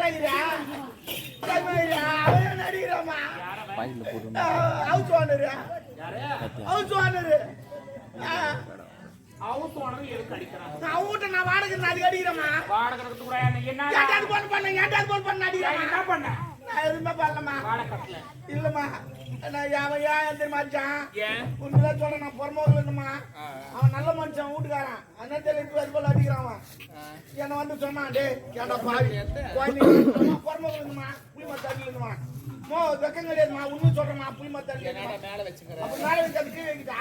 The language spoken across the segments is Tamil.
கிடக்குறியா அவன் நடிக்கிறாமா house owner house owner house owner எதுக்கு அடிக்கிறான்? அவங்கிட்ட நான் வாடகை அதுக்கு அடிக்கிறேம்மா. வாடகை கூட என்ன ஏட்டாவது போன் பண்ண ஏட்டாவது போன் பண்ண அடிக்கிறேன். என்ன பண்ண? நான் எதுவுமே பண்ணலம்மா. வாடகை கட்டல இல்லம்மா. நான் ஏன் தெரியுமா அடிச்சான்? ஏன் உண்மையில சொல்றேன், நான் பொறமோகல் இல்லம்மா. அவன் நல்ல மனுஷன் வீட்டுக்காரன். அந்த தெளிப்பு அது போல அடிக்கிறான் அவன். என்ன வந்து சொன்னான், டே ஏண்டா பாவி பொறமோகல் இல்லம்மா, புளி மத்த அடிக்கலம்மா. மோ வெக்கம் கிடையாதுமா, உண்மை சொல்றேம்மா, புளி மத்த அடிக்கல மேல வச்சுக்கிறேன். அப்ப மேல வச்சு அது கீழே வைக்கிட்டா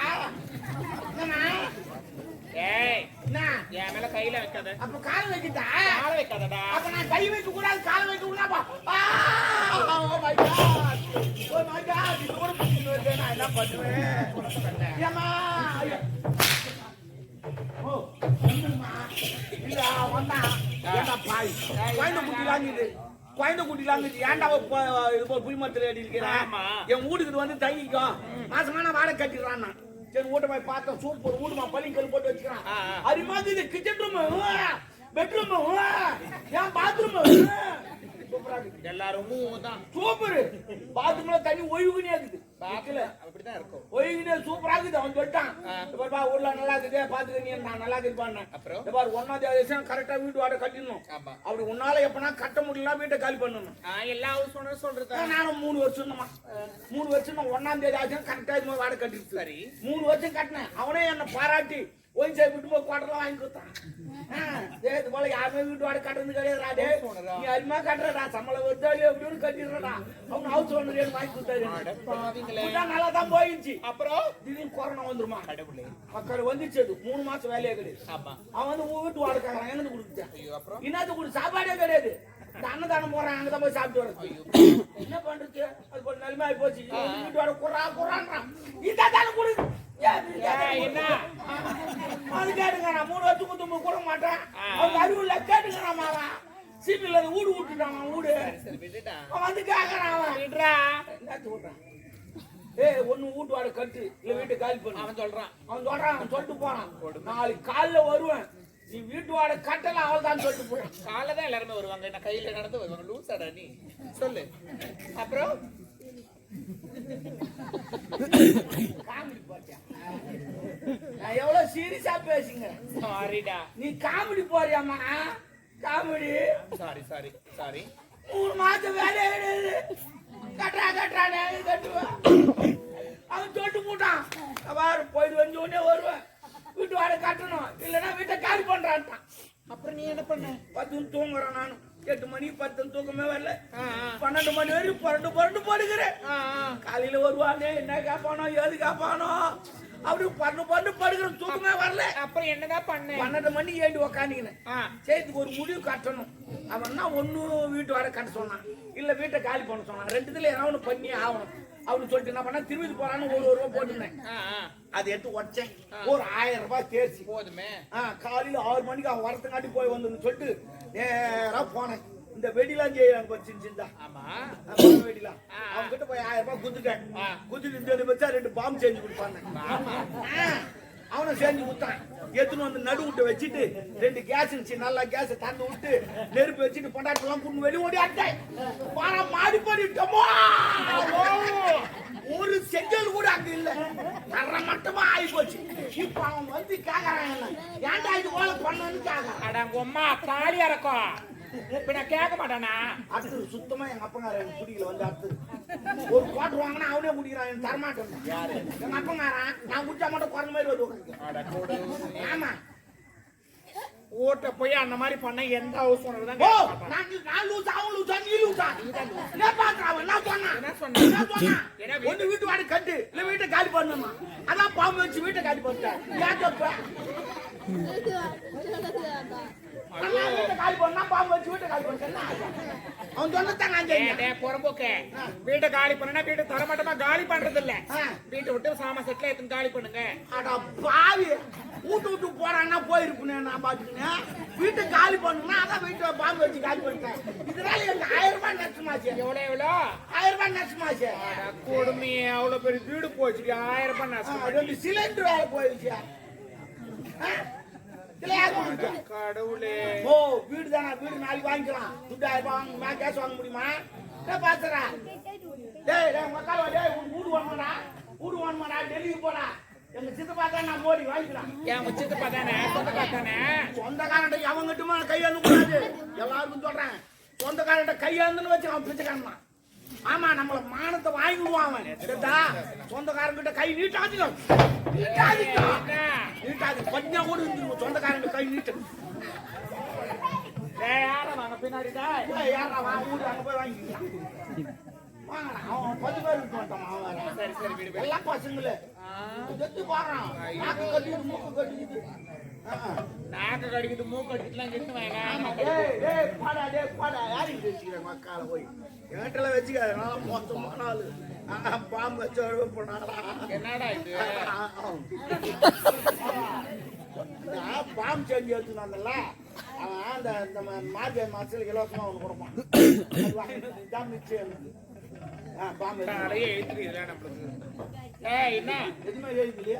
என்னம்மா? ஏய் என்ன என் மேல கையில வைக்காத. அப்ப கால வைக்கிட்டா கால வைக்காதடா. அப்ப நான் கை வைக்க கூடாது, கால வைக்க கூடாது. Oh my God, oh my God, இது கூட புரியுது. நான் என்ன பண்ணுவேன்? ஏமா ஓ வந்துமா இல்ல வந்தா ஏண்டா பாய் குழந்தை குட்டிலாங்குது, குழந்தை குட்டிலாங்குது. ஏன்டா இது போய் புளிமரத்துல அடி இருக்கிறேன். என் வீட்டுக்கு வந்து தங்கிக்கோ, மாசமான வாடகை கட்டிடுறான். சரி வீட்டை போய் பார்த்தோம், சூப்பர் வீடுமா, பள்ளிக்கல் போட்டு வச்சுக்கிறான். அது மாதிரி இது கிச்சன் ரூம், பெட்ரூம், ஏன் பாத்ரூம் சூப்பரா இருக்கு. எல்லாரும் தான் சூப்பர். பாத்ரூம்ல தண்ணி ஒய்வுனே இருக்குது. பாக்கல அப்படிதான் இருக்கும். ஒய்வுனே சூப்பரா இருக்குது. அவன் சொல்லிட்டான், பா ஊர்ல நல்லா இருக்குது, பாத்துக்க நீ நான் நல்லா இருக்குப்பான்னு. அப்புறம் பாரு 1ஆம் தேதி கரெக்டா வீட்டு வாடகை கட்டிடணும். அப்படி உன்னால எப்பனா கட்ட முடியல வீட்டை காலி பண்ணணும். எல்லா ஹவுஸ் ஓனர் சொல்றது. நானும் 3 வருஷம் 3 வருஷம் 1ஆம் தேதி ஆச்சு கரெக்டா இது வாடகை கட்டிட்டு. சரி 3 வருஷம் கட்டினேன். அவனே என்ன பாராட்டி ஒயின் சைடு விட்டு போய் குவாட்டர்லாம் வாங்கி கொடுத்தான். இது போல யாருமே வீட்டு வாடகை கட்டுறது கிடையாது. நீ அருமையா கட்டுறடா, சம்பளம் வருதோ எப்படின்னு கட்டிடுறா. அவங்க ஹவுஸ் ஓனர் வாங்கி கொடுத்தாரு. நல்லா தான் போயிடுச்சு. அப்புறம் திடீர்னு கொரோனா வந்துருமா, மக்கள் வந்துச்சு. அது 3 மாசம் வேலையே கிடையாது. அவன் வந்து வீட்டு வாடகை எங்க கொடுத்துட்டான். இன்னது கூட சாப்பாடே கிடையாது. அன்னதானம் போறான், அங்கதான் போய் சாப்பிட்டு வர்றது. என்ன பண்றது? அது போல நிலைமை ஆகி போச்சு. வீட்டு வாடகை குறான் இதான் கொடு. என்ன அது கேட்டுங்க, நான் 3 வருஷத்துக்கு கூட மாட்டேன். அவங்க அறிவுல கேட்டுக்கிறான். அவன் சீட்டுல வீடு விட்டுட்டான். வீடு அவன் வந்து கேட்கறான். அவன் விடுறான். ஒண்ணு வீட்டு வாடகை கட்டு, இல்ல வீட்டை காலி பண்ணு. அவன் சொல்லிட்டு போறான், நாளைக்கு காலைல வருவேன், நீ வீட்டு வாடகை கட்டல அவள் தான் சொல்லிட்டு போறான். காலைல தான் எல்லாருமே வருவாங்க, என்ன கையில நடந்து வருவாங்க. லூசாடா நீ சொல்லு. அப்புறம் காமெடி போறியா? நான் எவ்வளவு சீரியஸா பேசுங்க. சாரிடா, நீ காமெடி போறியாமா? காமெடி. சாரி 3 மாசம் வேலையே கிடையாது. கட்டுறானே கட்டுவேன். அவன் தொட்டு போட்டான். போயிட்டு வந்து உடனே வருவேன், வீட்டு வாடகை கட்டணும், இல்லைன்னா வீட்டை காலி பண்றான்ட்டான். அப்புறம் நீ என்ன பண்ண? 10 தூங்குறேன். நானும் 8 மணி 10 தூக்கமே வரல. 12 மணி வரைக்கும் புரண்டு படுக்கிறேன். காலையில வருவானே, என்ன கேப்பானோ ஏது கேப்பானோ, அப்படி பண்டு படுக்கிறேன், தூக்கமே வரல. அப்புறம் என்னதான் பண்ண? 12 மணிக்கு ஏண்டி உக்காந்துக்கினேன். சேர்த்துக்கு ஒரு முடிவு கட்டணும். அவன்னா ஒண்ணு வீட்டு வாடகை கட்ட சொன்னான், இல்ல வீட்டை காலி பண்ண சொன்னான். 2த்துல ஏதாவது பண்ணி ஆகணும் அப்படின்னு சொல்லிட்டு என்ன பண்ண, திரும்பி போறான்னு 1 ரூபா போட்டுனேன். அதை எடுத்து உடச்சேன். ஒரு 1000 ரூபாய் தேர்ச்சி போதுமே. காலையில 6 மணிக்கு அவன் வரத்துக்காட்டி போய் வந்து சொல்லிட்டு நேரா போனேன். இந்த வெடிலாம் செய்யறாங்க சின்ன வெடிலாம், அவங்க கிட்ட போய் 1000 ரூபாய் குத்துட்டேன். குத்துட்டு வச்சா 2 பாம்பு செஞ்சு கொடுப்பாங்க. அவனை செஞ்சு கொடுத்தான். எடுத்துன்னு வந்து நடு விட்டு வச்சுட்டு 2 கேஸ் இருந்துச்சு, நல்லா கேஸ் தந்து விட்டு நெருப்பு வச்சுட்டு பொண்டாட்டெல்லாம் கூட்டு வெளியே ஓடி ஆட்டேன். மாடி பண்ணிட்டோமோ, ஒரு செஞ்சல் கூட அங்க இல்ல, தர மட்டுமா ஆகி போச்சு. இப்ப அவன் வந்து கேக்குறான், ஏன்டா இது போல பண்ணு கேக்குறான். அம்மா தாலி இறக்கும். இப்ப நான் கேட்க மாட்டானா? அடுத்தது சுத்தமா எங்க அப்பங்காரன் குடிக்கல வந்து அடுத்தது ஒரு குவாட்டர் வாங்கினா அவனே குடிக்கிறான். எனக்கு தரமாட்டேன். யாரு? எங்க அப்பங்காரன். நான் குடிச்சா மட்டும் குறைஞ்ச மாதிரி வருவாங்க. ஆமா, ஓட்ட போய் அந்த மாதிரி பண்ண எந்த ஹவுஸ் ஓனர் தான். நான் லூசா, அவன் லூசா, நீ லூசா? என்ன பாக்குறான்? என்ன சொன்னா? ஒண்ணு வீட்டு வாடகை கட்டு, இல்ல வீட்டை காலி பண்ணணுமா? அதான் பாம்பு வச்சு வீட்டை காலி பண்ணிட்டேன். ஏன் தப்ப? காலி பண்ணா பாம்பு வச்சு வீட்டை காலி பண்ணிட்டேன். அவன் சொன்னதாங்க புறம்போக்க. வீட்டை காலி பண்ணா வீட்டை தரமாட்டமா காலி பண்றது இல்ல. வீட்டை விட்டு சாமா செட்ல எடுத்து காலி பண்ணுங்க. அட பாவி, வீட்டு போறான்னா போயிருப்பேன். நான் பாத்துக்கினேன், வீட்டை காலி பண்ணுனா அதான் வீட்டை பாம்பு வச்சு காலி பண்ணிட்டேன். இதனால எனக்கு 1000 ரூபாய் நஷ்டமாச்சு. எவ்வளோ? 1000 ரூபாய் நஷ்டமாச்சு. கொடுமையே, அவ்வளவு பெரிய வீடு போச்சு. 1000 ரூபாய் நஷ்டம். 2 சிலிண்டர் வேலை போயிடுச்சு. இதுல யார் கொடுத்தா? கடவுளே. ஓ வீடு தானா? வீடு நாளைக்கு வாங்கிக்கலாம். துட்டு 1000 வாங்க கேஸ் வாங்க முடியுமா? என்ன பாத்துறா? டேய் டேய் மக்கள் டேய் வீடு வாங்கடா. வீடு வாங்கடா டெல்லிக்கு போடா. எங்க சித்தப்பா தான் நான் மோடி வாங்கிக்கலாம். என் சித்தப்பா தானே சொந்தக்கார தானே. சொந்தக்காரன்ட்ட அவங்ககிட்டமா கையாந்து கூடாது. எல்லாருக்கும் சொல்றேன். சொந்தக்காரன்ட்ட கையாந்துன்னு வச்சு அவன் பிச்சைக்காரன். ஆமா நம்மள மானத்தை வாங்கிடுவான் அவன். சரிதா? சொந்தக்காரங்கிட்ட கை நீட்டாதீங்க. நீட்டாது கொஞ்ச கூட இருந்துரும். சொந்தக்காரங்க கை நீட்டு. யாரா வாங்க பின்னாடிடா. யாரா வாங்க வீடு அங்க போய் வாங்கிக்கலாம். வாங்கடா அவன் 10 பேர் இருக்க மாட்டான் அவன். சரி சரி வீடு எல்லாம் பசங்களே செத்து போறான். நாக்கு கட்டிட்டு மூக்கு கட்டிட்டு. நாக்கு கடிக்குது மூக்கு கடிக்கலாம் கிட்டு வாங்க. டேய் டேய் பாடா யாருக்கு பேசிக்கிற மக்கால போய் ஏட்டல வச்சுக்காத. நான் மொத்தமான ஆளு. பாம்பு வச்சு அழுவ போனாடா. என்னடா இது? பாம்பு செஞ்சு வச்சுனால அவன் அந்த மார்கழி மாசத்துல இலவசமா ஒண்ணு கொடுப்பான். இதான் நிச்சயம். பாம்பு எழுத்துறீங்களா நம்மளுக்கு? என்ன எதுவுமே எழுதிலையே.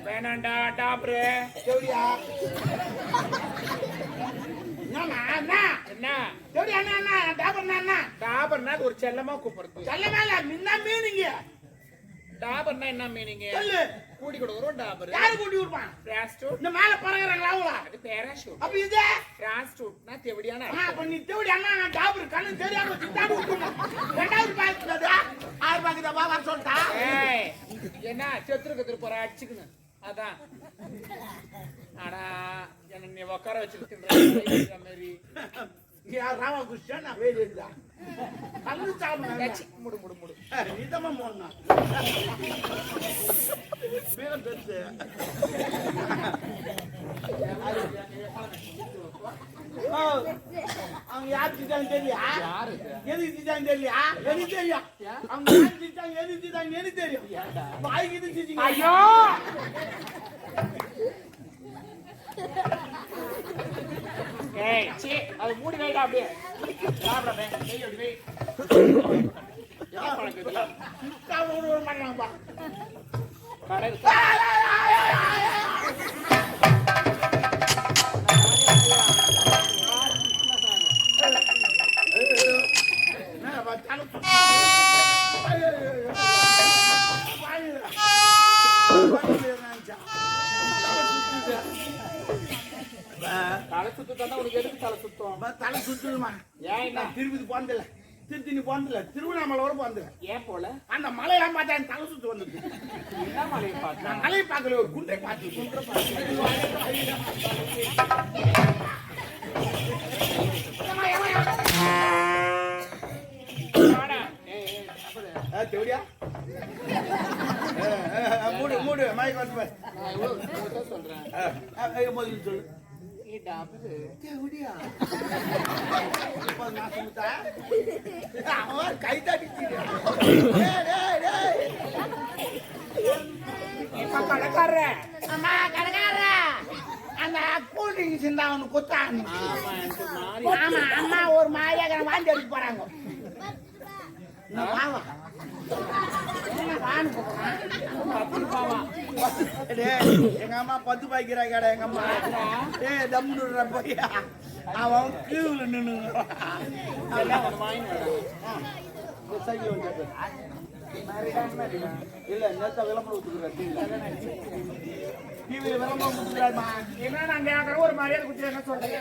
வேணாண்டா டாப்ரு. எப்படியா என்ன டாபர்னா ஒரு செல்லமா கூப்பிடுறது. டாபர்னா என்ன மீனிங்? கூடி கொடுக்குறோம் டாபர். யாரு கூட்டி கொடுப்பான்? பிராஸ்டியூட். இந்த மேல பறக்குறாங்களா அவங்களா? அது பேராஷூட். அப்ப இது பிராஸ்டியூட்னா தேவடியான. அப்ப நீ தேவடி அண்ணா டாபர் கண்ணு தெரியாம திட்டாடு விட்டுமா. ரெண்டாவது பாக்குறது 6 பாக்குதா வா வர சொல்லிட்டா. ஏய் என்ன செத்துருக்கு போற அடிச்சுக்கணும். அதான் ஆனா என்ன நீ உட்கார வச்சுக்கிட்டு மாதிரி யார் ராமகிருஷ்ணன் நான் வேலை இருந்தா கண்ணு சாப்பிட முடு முடு முடு நீதமா போனா பேரம் பெருசு. அவங்க யாருக்கு தான் தெரியா? எதுக்கு தான் தெரியா? எனக்கு தெரியும். அவங்க யாருக்கு தான் எதுக்கு தான் எனக்கு தெரியும். வாய்க்கு இது ஐயோ ஏய் சீ அது மூடி வைடா அப்படியே சாப்பிடவே ஏய் அப்படி வை. என்ன பழக்கம் இதெல்லாம்? ஒரு பண்ணலாம்பா. கடை தலை சுத்தம் உனக்கு எதுக்கு தலை சுத்தம்? தலை சுத்துமா? ஏன் என்ன திருப்பதி போனதில்ல, திருத்தணி போனதில்ல, திருவண்ணாமலை வர போனதில்ல. ஏன் போல? அந்த மலையெல்லாம் பார்த்தா எனக்கு தலை சுத்து வந்தது. என்ன மலையை பார்த்து? நான் மலையை பார்க்கல, ஒரு குன்றை பார்த்து. தேவடியா மூடு மூடு மயக்க வந்து சொல்றேன் முதல்ல சொல்லு. கை தட்டி கடைக்கார அம்மா கடைக்கார அந்த கூல் ட்ரிங்க்ஸ் இருந்தா அவனு குத்தான். ஆமா அம்மா ஒரு மாதிரியாக வாங்கி எடுத்து போறாங்க. எங்க அம்மா 10 பாய்க்கிறாங்க. எங்க அம்மா தம்முடுற பையா அவன் கீழ நின்று இல்ல நேத்த விளம்பரம் கொடுத்துருக்க டிவியில விளம்பரம் கொடுத்துருக்காருமா. என்ன நாங்க ஒரு மரியாதை குத்தி என்ன சொல்றீங்க?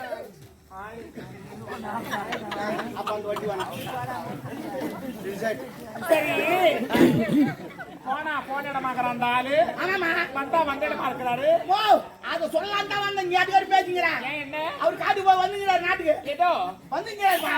அப்ப அந்த வண்டி வேணாம். சரி போனா போன இடமாக்குற அந்த ஆளு ஆமாமா வந்தா வந்த இடமா இருக்கிறாரு. ஓ அத சொல்லலாம் தான் வந்த இங்க யாரு பேசுங்கிறான். ஏன் என்ன அவர் காட்டுக்கு போய் வந்துங்கிறார் நாட்டுக்கு ஏதோ வந்துங்கிறாருமா.